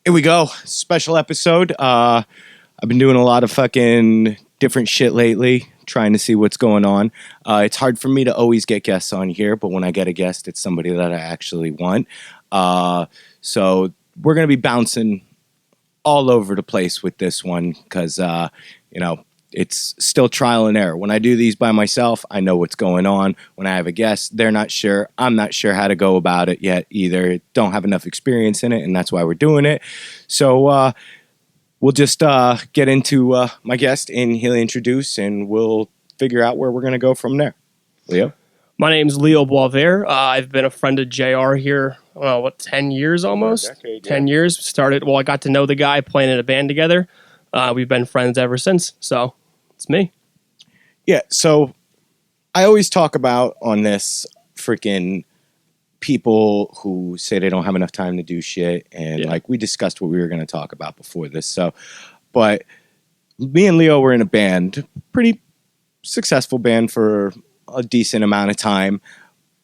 Here we go. Special episode. I've been doing a lot of fucking different shit lately, trying to see what's going on. It's hard for me to always get guests on here, but when I get a guest, it's somebody that I actually want. So we're going to be bouncing all over the place with this one because, it's still trial and error. When I do these by myself, I know what's going on. When I have a guest, they're not sure. I'm not sure how to go about it yet either. Don't have enough experience in it, and that's why we're doing it. So we'll just get into my guest, and he'll introduce, and we'll figure out where we're going to go from there. Leo? My name's Leo Boisvert. I've been a friend of JR here, 10 years almost? 10 years. I got to know the guy playing in a band together. We've been friends ever since, so it's me. Yeah, so I always talk about on this freaking people who say they don't have enough time to do shit, and like we discussed what we were going to talk about before this. So, but me and Leo were in a band, pretty successful band for a decent amount of time,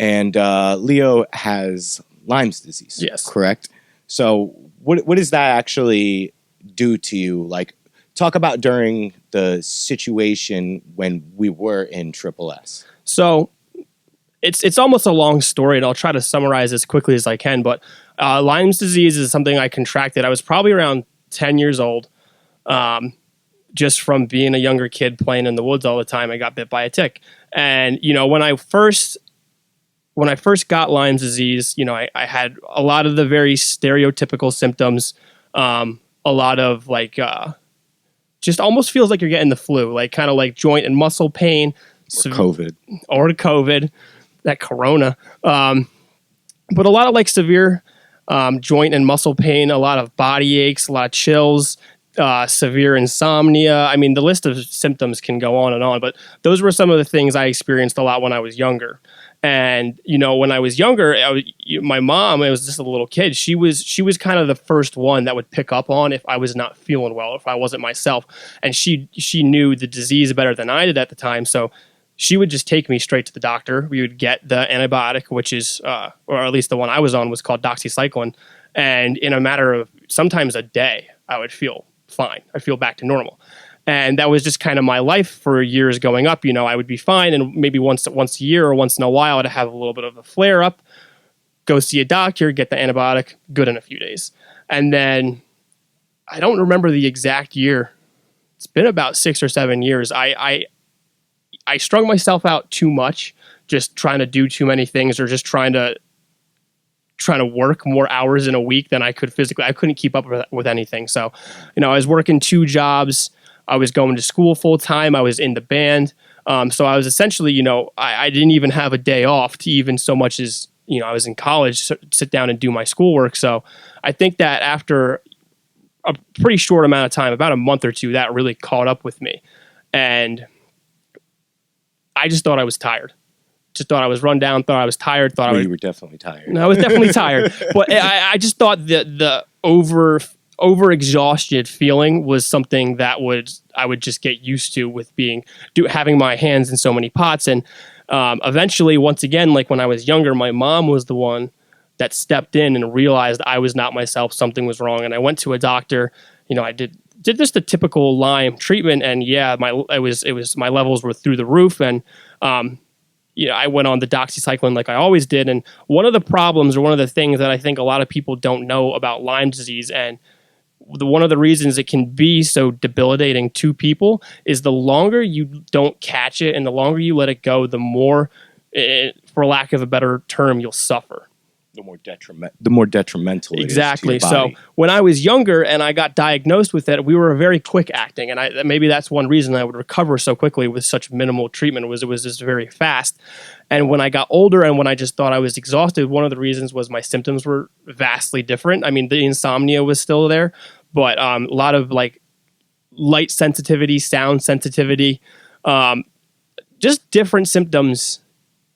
and Leo has Lyme's disease. Yes, correct. So, what does that actually do to you? Like, talk about during the situation when we were in Triple S. So it's almost a long story, and I'll try to summarize as quickly as I can. But Lyme's disease is something I contracted. I was probably around 10 years old. Just from being a younger kid playing in the woods all the time, I got bit by a tick. And, when I first got Lyme's disease, I had a lot of the very stereotypical symptoms, a lot of just almost feels like you're getting the flu, like kind of like joint and muscle pain. Or COVID, that corona. But a lot of severe joint and muscle pain, a lot of body aches, a lot of chills, severe insomnia. I mean, the list of symptoms can go on, but those were some of the things I experienced a lot when I was younger. And, when I was younger, my mom, I was just a little kid. She was kind of the first one that would pick up on if I was not feeling well, if I wasn't myself. And she knew the disease better than I did at the time. So she would just take me straight to the doctor. We would get the antibiotic, which is, or at least the one I was on was called doxycycline. And in a matter of sometimes a day, I would feel fine. I'd feel back to normal. And that was just kind of my life for years going up. I would be fine, and maybe once a year or once in a while, I'd have a little bit of a flare up, go see a doctor, get the antibiotic, good in a few days. And then I don't remember the exact year. It's been about 6 or 7 years. I strung myself out too much, just trying to do too many things, or just trying to work more hours in a week than I could physically. I couldn't keep up with anything. So, I was working 2 jobs. I was going to school full time. I was in the band. So I was essentially, I didn't even have a day off to even so much as, I was in college, sit down and do my schoolwork. So I think that after a pretty short amount of time, about a month or 2, that really caught up with me. And I just thought I was tired. Just thought I was run down, thought I was tired. You were definitely tired. I was definitely tired. But I just thought the over-exhausted feeling was something that I would just get used to with having my hands in so many pots. And eventually, once again, like when I was younger, my mom was the one that stepped in and realized I was not myself, something was wrong. And I went to a doctor. I did just the typical Lyme treatment, and my levels were through the roof. And I went on the doxycycline like I always did. And one of the problems, or one of the things that I think a lot of people don't know about Lyme disease, and one of the reasons it can be so debilitating to people, is the longer you don't catch it and the longer you let it go, the more, for lack of a better term, you'll suffer. The more detrimental it exactly is to your body. So when I was younger and I got diagnosed with it, we were very quick acting, and maybe that's one reason I would recover so quickly with such minimal treatment, was it was just very fast. And when I got older and when I just thought I was exhausted, one of the reasons was my symptoms were vastly different. I mean, the insomnia was still there, but a lot of light sensitivity, sound sensitivity, just different symptoms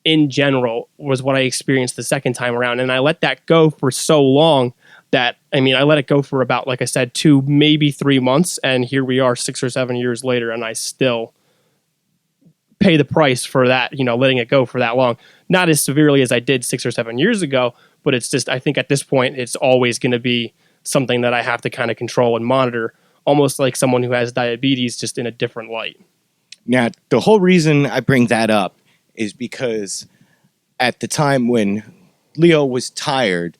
in general was what I experienced the second time around. And I let that go for so long that, I let it go for about, like I said, 2, maybe 3 months. And here we are 6 or 7 years later, and I still pay the price for that, letting it go for that long. Not as severely as I did 6 or 7 years ago, but it's just, I think at this point, it's always going to be something that I have to kind of control and monitor, almost like someone who has diabetes, just in a different light. Now, the whole reason I bring that up is because at the time when Leo was tired,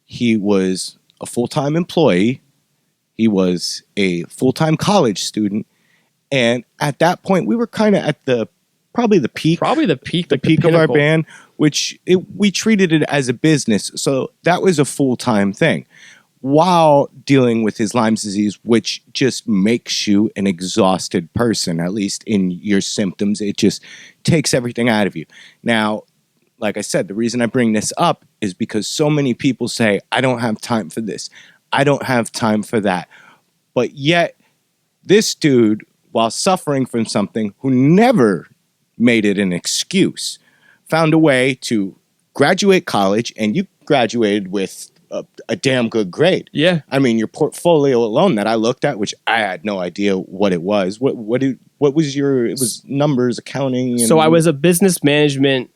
he was a full-time employee. He was a full-time college student. And at that point, we were kind of at probably the peak of our band, which we treated it as a business. So that was a full-time thing while dealing with his Lyme's disease, which just makes you an exhausted person, at least in your symptoms. It just takes everything out of you. Now, like I said, the reason I bring this up is because so many people say, I don't have time for this. I don't have time for that. But yet, this dude, while suffering from something, who never made it an excuse, found a way to graduate college, and you graduated with a damn good grade. Yeah. I mean, your portfolio alone that I looked at, which I had no idea what it was. What was your, it was numbers, accounting? And so I was a business management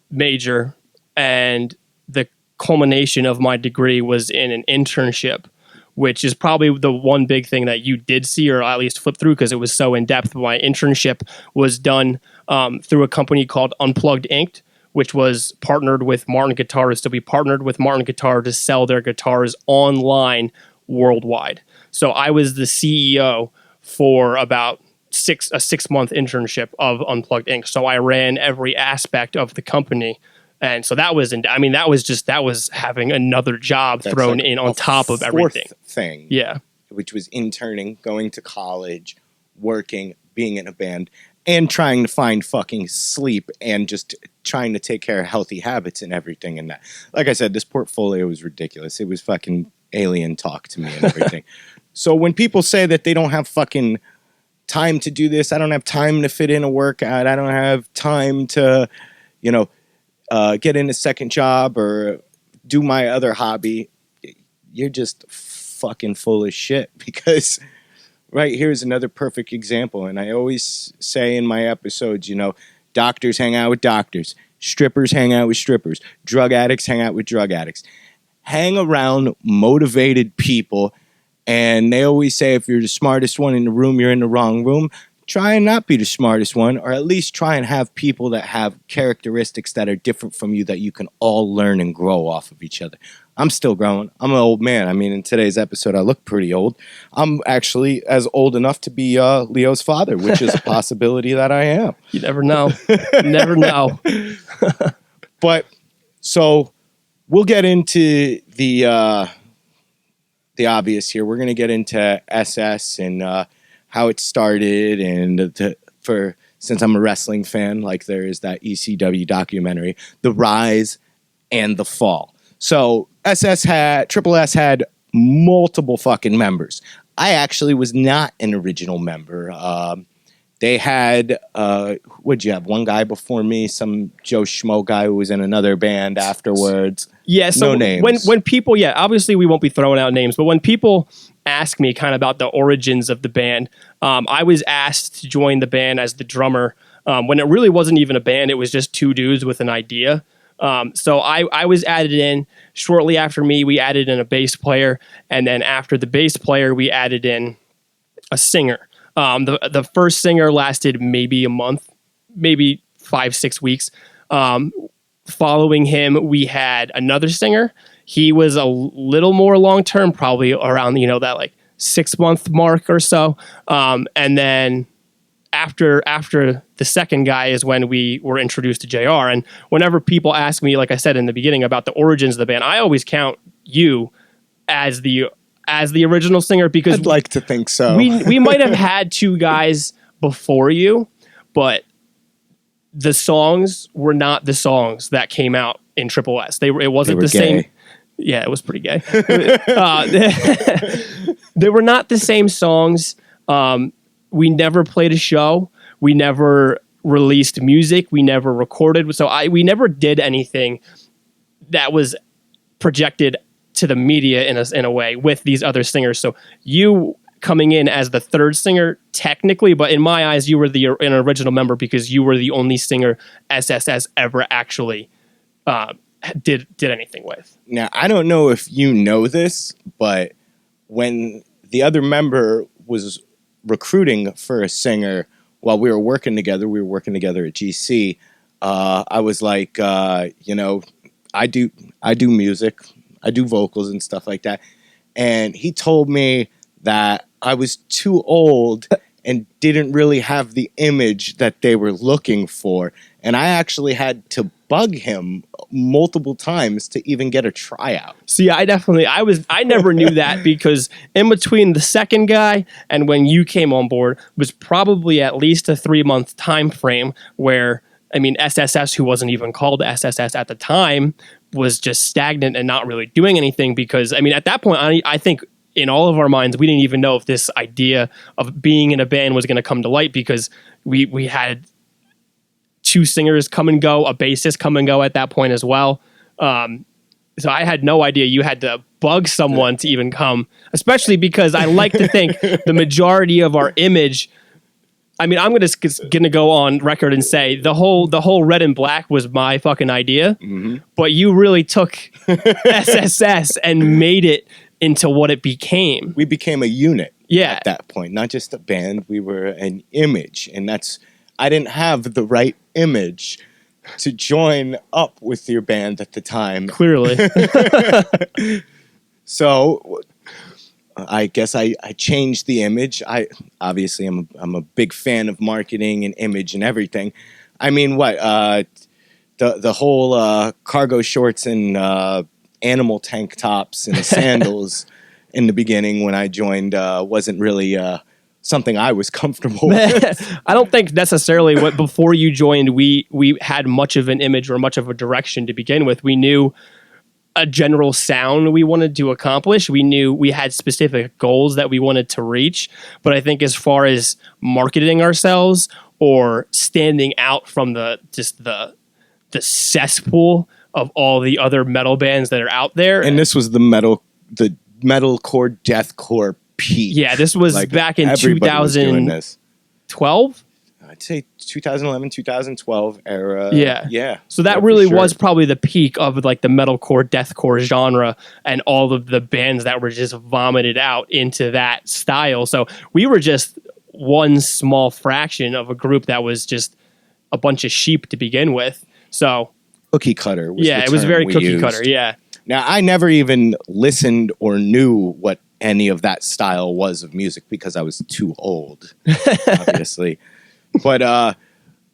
major, and the culmination of my degree was in an internship, which is probably the one big thing that you did see, or at least flip through, because it was so in depth. My internship was done through a company called Unplugged Inc., which was partnered with Martin Guitars. So we partnered with Martin Guitar to sell their guitars online worldwide. So I was the CEO for about a 6-month internship of Unplugged Inc. So I ran every aspect of the company. And so that was, that was having another job thrown like in on top of everything. Thing. Yeah. Which was interning, going to college, working, being in a band, and trying to find fucking sleep and just trying to take care of healthy habits and everything. And that, like I said, this portfolio was ridiculous. It was fucking alien talk to me and everything. So when people say that they don't have fucking time to do this, I don't have time to fit in a workout, I don't have time to, get in a second job or do my other hobby, you're just fucking full of shit. Because right here's another perfect example. And I always say in my episodes, doctors hang out with doctors, strippers hang out with strippers, drug addicts hang out with drug addicts. Hang around motivated people. And they always say, if you're the smartest one in the room, you're in the wrong room. Try and not be the smartest one, or at least try and have people that have characteristics that are different from you that you can all learn and grow off of each other. I'm still growing. I'm an old man. I mean, in today's episode, I look pretty old. I'm actually as old enough to be Leo's father, which is a possibility that I am. You never know. Never know. But so we'll get into the obvious here. We're going to get into SS and how it started, and since I'm a wrestling fan, like there is that ECW documentary, the rise and the fall. So Triple S had multiple fucking members. I actually was not an original member. They had, what'd you have? One guy before me, some Joe Schmo guy who was in another band afterwards. Yeah, so no names. When people, obviously we won't be throwing out names, but when people ask me kind of about the origins of the band, I was asked to join the band as the drummer when it really wasn't even a band. It was just two dudes with an idea. So I was added in. Shortly after me, we added in a bass player, and then after the bass player, we added in a singer. The first singer lasted maybe a month, maybe 5-6 weeks. Following him, we had another singer. He was a little more long-term, probably around, that like 6-month mark or so. And then after the second guy is when we were introduced to JR. And whenever people ask me, like I said in the beginning, about the origins of the band, I always count you as the original singer, because I'd like to think so. we might have had two guys before you, but the songs were not the songs that came out in Triple S. It wasn't the same. Yeah, it was pretty gay. They were not the same songs. We never played a show. We never released music. We never recorded. So we never did anything that was projected to the media in a way with these other singers. So you coming in as the third singer technically, but in my eyes, you were an original member because you were the only singer SSS ever actually did anything with. Now, I don't know if you know this, but when the other member was recruiting for a singer while we were working together at GC, I was like, you know, I do music, I do vocals and stuff like that. And he told me that I was too old and didn't really have the image that they were looking for. And I actually had to bug him multiple times to even get a tryout. See, I never knew that, because in between the second guy and when you came on board was probably at least a 3-month time frame where, I mean, SSS, who wasn't even called SSS at the time, was just stagnant and not really doing anything, because, I mean, at that point, I think in all of our minds, we didn't even know if this idea of being in a band was going to come to light, because we had 2 singers come and go, a bassist come and go at that point as well. So I had no idea you had to bug someone to even come, especially because I like to think the majority of our image, I mean, I'm gonna go on record and say the whole Red and Black was my fucking idea, but you really took SSS and made it into what it became. We became a unit Yeah. at that point, not just a band. We were an image, and I didn't have the right image to join up with your band at the time. Clearly. So I guess I changed the image. Obviously I'm a big fan of marketing and image and everything. I mean, the whole cargo shorts and animal tank tops and sandals in the beginning when I joined wasn't really something I was comfortable with. I don't think necessarily before you joined, we had much of an image or much of a direction to begin with. We knew a general sound we wanted to accomplish. We knew we had specific goals that we wanted to reach. But I think as far as marketing ourselves or standing out from the cesspool of all the other metal bands that are out there. And this was the metalcore, deathcore peak. Yeah, this was like back in 2012. I'd say 2011, 2012 era. Yeah. So that really was probably the peak of like the metalcore, deathcore genre and all of the bands that were just vomited out into that style. So we were just one small fraction of a group that was just a bunch of sheep to begin with. So cookie cutter. It was very cookie cutter. Yeah. Now, I never even listened or knew what any of that style was of music because I was too old, obviously. But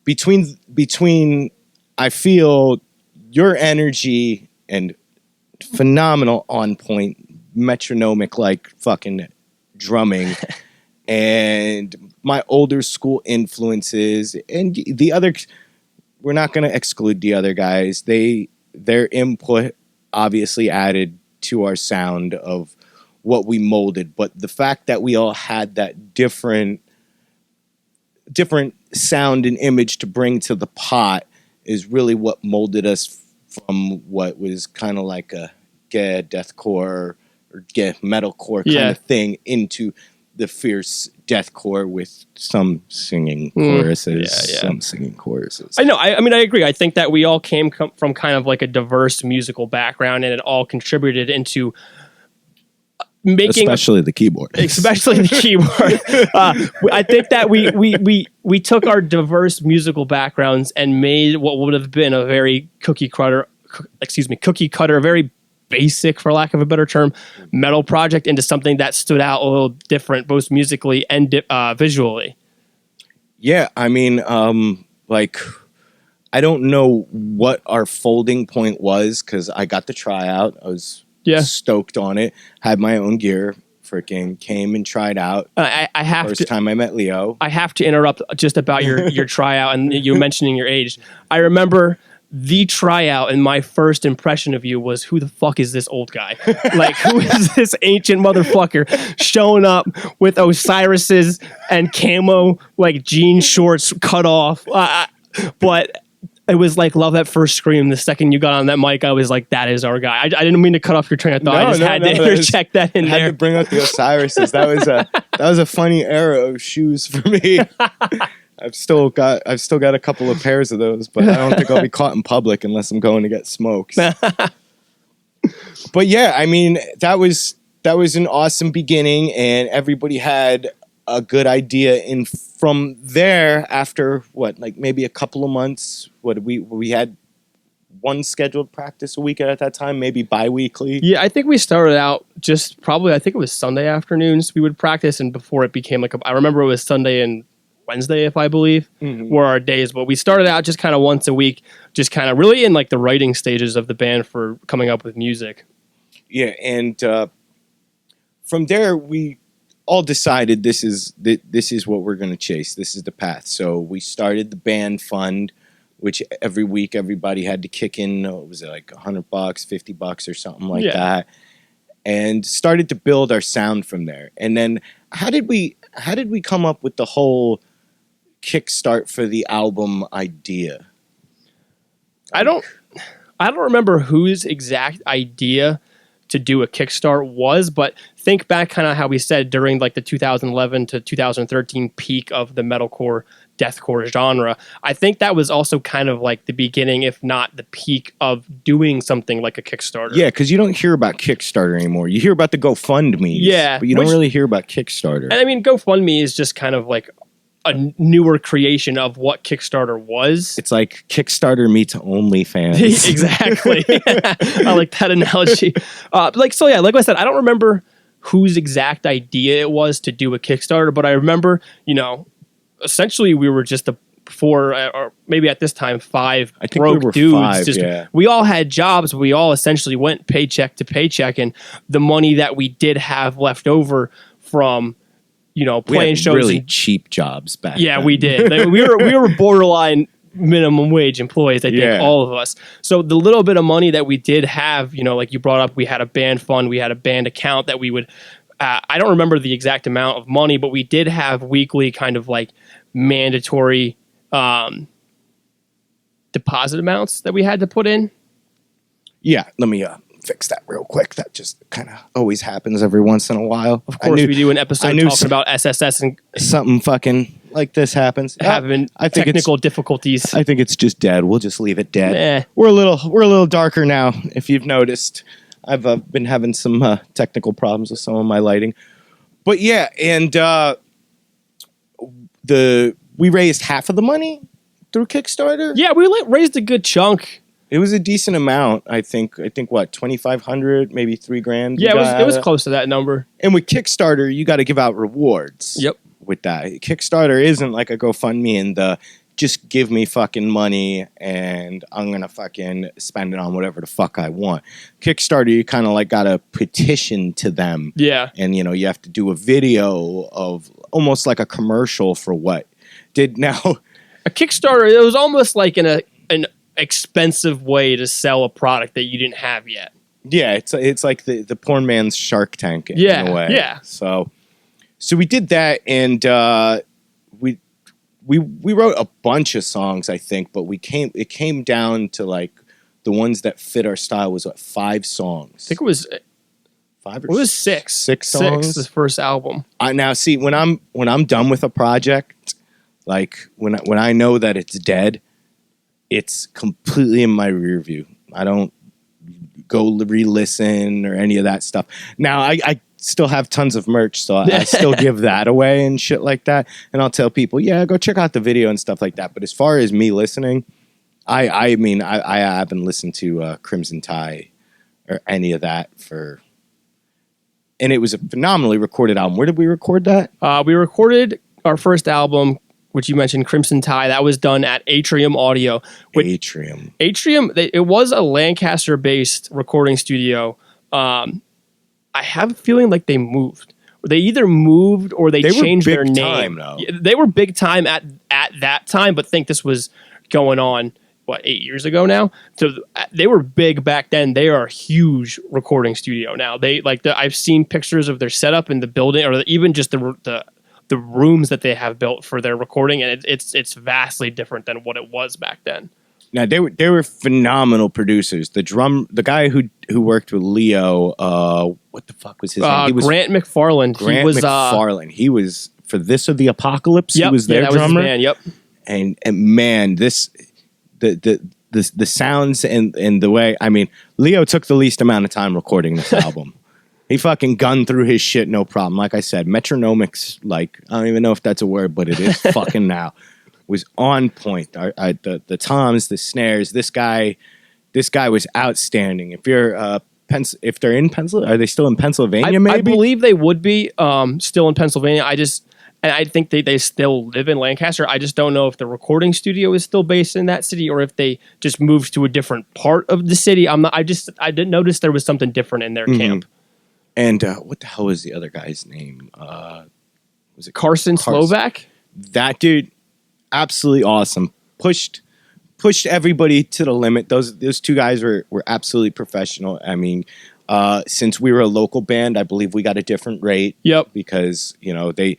between, I feel your energy and phenomenal on point, metronomic like fucking drumming, and my older school influences, and the other. We're not going to exclude the other guys. Their input obviously added to our sound of what we molded, but the fact that we all had that different sound and image to bring to the pot is really what molded us from what was kind of like a deathcore or metalcore kind of thing into the fierce deathcore with some singing choruses, some singing choruses. I know. I mean, I agree. I think that we all came from kind of like a diverse musical background, and it all contributed into making, especially the keyboard. I think that we took our diverse musical backgrounds and made what would have been a very cookie cutter, very basic, for lack of a better term, metal project into something that stood out a little different, both musically and visually. Yeah, I mean, like, I don't know what our folding point was because I got the tryout. I was stoked on it. Had my own gear. Freaking came and tried out. First time I met Leo. I have to interrupt just about your tryout and you mentioning your age. I remember the tryout and my first impression of you was, who the fuck is this old guy? Like, who is this ancient motherfucker showing up with Osiris's and camo, like, jean shorts cut off? But it was like love at first scream. The second you got on that mic, I was like, that is our guy. I didn't mean to cut off your train of thought. I just had to interject that in there. I had to bring up the Osiris's. That was a funny era of shoes for me. I've still got a couple of pairs of those, but I don't think I'll be caught in public unless I'm going to get smokes. But yeah, I mean, that was an awesome beginning, and everybody had a good idea. And from there, after maybe a couple of months, we had one scheduled practice a week at that time, maybe bi-weekly. Yeah, I think we started out just probably, I think it was Sunday afternoons we would practice, and before it became I remember it was Sunday and Wednesday, if I believe, were our days. But we started out just kind of once a week, just kind of really in like the writing stages of the band for coming up with music. Yeah, and from there we all decided this is what we're going to chase. This is the path. So we started the band fund, which every week everybody had to kick in. Was it like $100, $50 or something like that? And started to build our sound from there. And then how did we come up with the whole kickstart for the album idea? I don't remember whose exact idea to do a kickstart was, but think back kind of how we said during like the 2011 to 2013 peak of the metalcore, deathcore genre. I think that was also kind of like the beginning, if not the peak, of doing something like a Kickstarter. Yeah, because you don't hear about Kickstarter anymore. You hear about the GoFundMe. Yeah. But you don't really hear about Kickstarter. And I mean, GoFundMe is just kind of like a newer creation of what Kickstarter was. It's like Kickstarter meets OnlyFans. Exactly. I like that analogy. Like I said, I don't remember whose exact idea it was to do a Kickstarter, but I remember, essentially we were just or maybe at this time, 5 broke dudes. We all had jobs. We all essentially went paycheck to paycheck, and the money that we did have left over from playing shows. Really cheap jobs back. Yeah, then. we did. we were borderline minimum wage employees, I think, all of us. So the little bit of money that we did have, like you brought up, we had a band fund, we had a band account that we would, I don't remember the exact amount of money, but we did have weekly kind of like mandatory deposit amounts that we had to put in. Yeah, let me fix that real quick. That just kind of always happens every once in a while. Of course, we do an episode talking about SSS and something fucking like this happens. Having technical difficulties. I think it's just dead. We'll just leave it dead. We're a little darker now. If you've noticed, I've been having some technical problems with some of my lighting. But yeah, and we raised half of the money through Kickstarter. Yeah, we raised a good chunk. It was a decent amount, I think what, $2,500, maybe $3,000. Yeah, it was close to that number. And with Kickstarter, you got to give out rewards. Yep. With that, Kickstarter isn't like a GoFundMe and just give me fucking money and I'm gonna fucking spend it on whatever the fuck I want. Kickstarter, you kind of like got to petition to them. Yeah. And you have to do a video of almost like a commercial for what did now. A Kickstarter, it was almost like an expensive way to sell a product that you didn't have yet. Yeah, it's like the porn man's Shark Tank in a way. Yeah. So we did that, and we wrote a bunch of songs, I think, but it came down to like the ones that fit our style was 5 songs. I think it was 5 or it was 6. 6 songs. The first album. Now see, when I'm done with a project, like when I know that it's dead, it's completely in my rear view. I don't go re-listen or any of that stuff. Now, I still have tons of merch, so I still give that away and shit like that. And I'll tell people, yeah, go check out the video and stuff like that. But as far as me listening, I mean, I haven't listened to Crimson Tide or any of that and it was a phenomenally recorded album. Where did we record that? We recorded our first album, which you mentioned, Crimson Tide. That was done at Atrium Audio. Atrium, it was a Lancaster-based recording studio. I have a feeling like they moved. They either moved or they changed their name. Though. They were big time at that time, but think this was going on, 8 years ago now? So they were big back then. They are a huge recording studio now. I've seen pictures of their setup in the building, or even just the rooms that they have built for their recording, and it's vastly different than what it was back then. Now they were phenomenal producers. The guy who worked with Leo, what the fuck was his name? Grant McFarland. McFarland. He was for This or the Apocalypse. Yep. He was their that drummer. Was his band. Yep. And man, the sounds and the way, I mean, Leo took the least amount of time recording this album. He fucking gunned through his shit, no problem. Like I said, metronomics, like, I don't even know if that's a word, but it is fucking now, was on point. The toms, the snares, this guy was outstanding. If you're if they're in Pennsylvania, are they still in Pennsylvania? Maybe I believe they would be still in Pennsylvania. I think they still live in Lancaster. I just don't know if the recording studio is still based in that city or if they just moved to a different part of the city. I didn't notice there was something different in their camp. And what the hell was the other guy's name? Was it Carson Slovak? That dude, absolutely awesome. Pushed everybody to the limit. Those two guys were absolutely professional. I mean, since we were a local band, I believe we got a different rate. Yep. Because, you know, they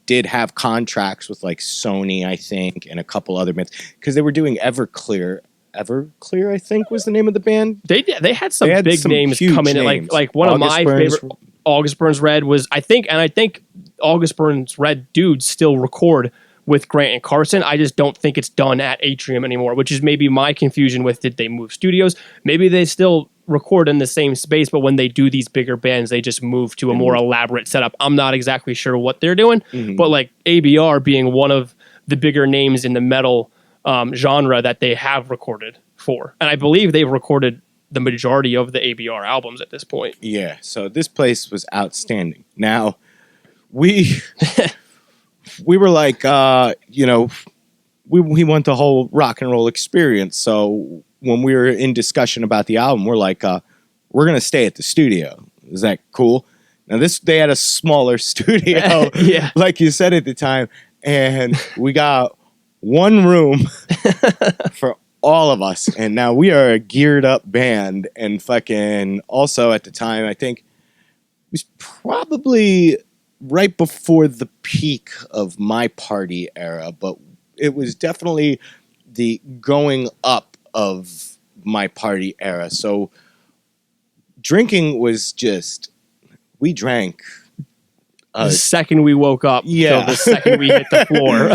did have contracts with like Sony, I think, and a couple other bands. Because they were doing Everclear, I think was the name of the band. They had some big names come in. Like one of my favorite, August Burns Red was, I think August Burns Red dudes still record with Grant and Carson. I just don't think it's done at Atrium anymore, which is maybe my confusion with, did they move studios? Maybe they still record in the same space, but when they do these bigger bands, they just move to a more elaborate setup. I'm not exactly sure what they're doing, but like ABR being one of the bigger names in the metal genre that they have recorded for. And I believe they've recorded the majority of the ABR albums at this point. Yeah, so this place was outstanding. Now, we were like, you know, we want the whole rock and roll experience. So when we were in discussion about the album, we're like, we're going to stay at the studio. Is that cool? Now, they had a smaller studio, like you said at the time, and we got one room for all of us, and now we are a geared up band. And fucking also at the time, I think it was probably right before the peak of my party era, but it was definitely the going up of my party era. So drinking was just, we drank the second we woke up, till the second we hit the floor.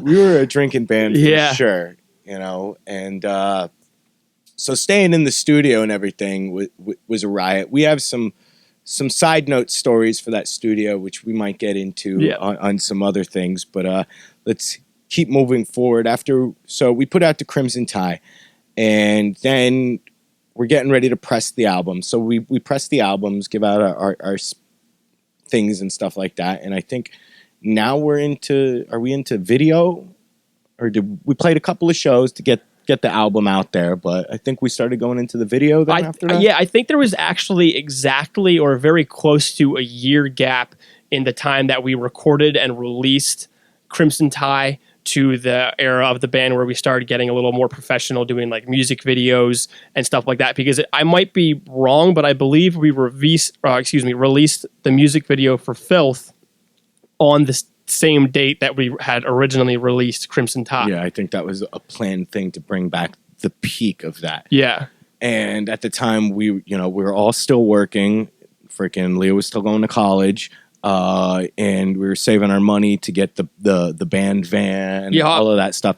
We were a drinking band for sure, you know. And so staying in the studio and everything was a riot. We have some side note stories for that studio, which we might get into on some other things. But let's keep moving forward. So we put out the Crimson Tie, and then we're getting ready to press the album. So we press the albums, give out our things and stuff like that. And I think now are we into video? Or we played a couple of shows to get the album out there, but I think we started going into the video then after that. Yeah, I think there was actually exactly or very close to a year gap in the time that we recorded and released Crimson Tie to the era of the band where we started getting a little more professional, doing like music videos and stuff like that. Because I might be wrong, but I believe we released the music video for Filth on the same date that we had originally released Crimson Tie. Yeah, I think that was a planned thing to bring back the peak of that. Yeah. And at the time we were all still working. Freaking Leo was still going to college. And we were saving our money to get the band van and all of that stuff.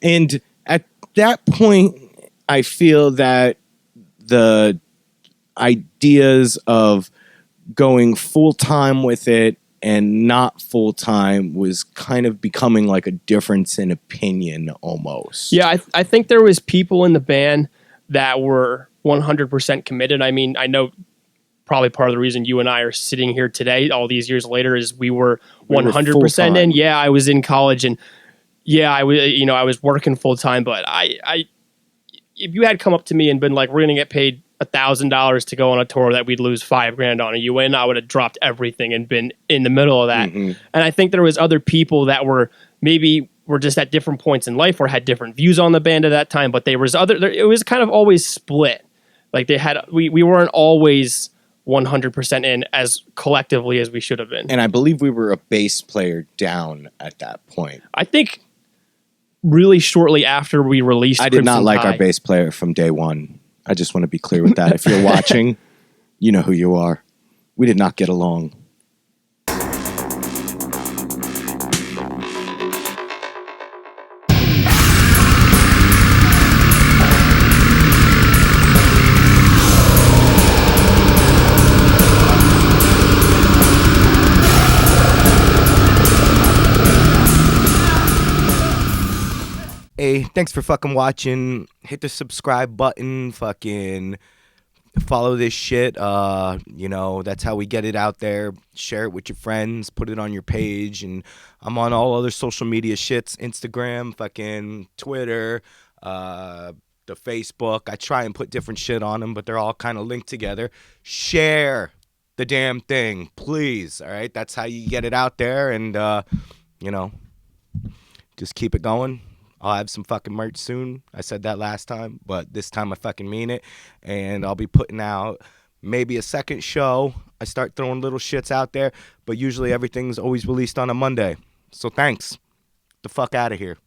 And at that point, I feel that the ideas of going full-time with it and not full-time was kind of becoming like a difference in opinion almost. Yeah, I think there was people in the band that were 100% committed. I mean, I know probably part of the reason you and I are sitting here today, all these years later, is we were 100% in. Yeah, I was in college, and I was working full time. But I, if you had come up to me and been like, "We're going to get paid $1,000 to go on a tour that we'd lose $5,000 on," you in, I would have dropped everything and been in the middle of that. Mm-hmm. And I think there was other people that were just at different points in life or had different views on the band at that time. But it was kind of always split. Like we weren't always 100% in as collectively as we should have been. And I believe we were a bass player down at that point. I think really shortly after we released I did not like our bass player from day one. I just want to be clear with that. If you're watching, you know who you are. We did not get along. Hey, thanks for fucking watching. Hit the subscribe button. Fucking follow this shit. That's how we get it out there. Share it with your friends. Put it on your page. And I'm on all other social media shits. Instagram, fucking Twitter, the Facebook. I try and put different shit on them, but they're all kind of linked together. Share the damn thing, please. All right? That's how you get it out there. And, just keep it going. I'll have some fucking merch soon. I said that last time, but this time I fucking mean it. And I'll be putting out maybe a second show. I start throwing little shits out there, but usually everything's always released on a Monday. So thanks. The fuck out of here.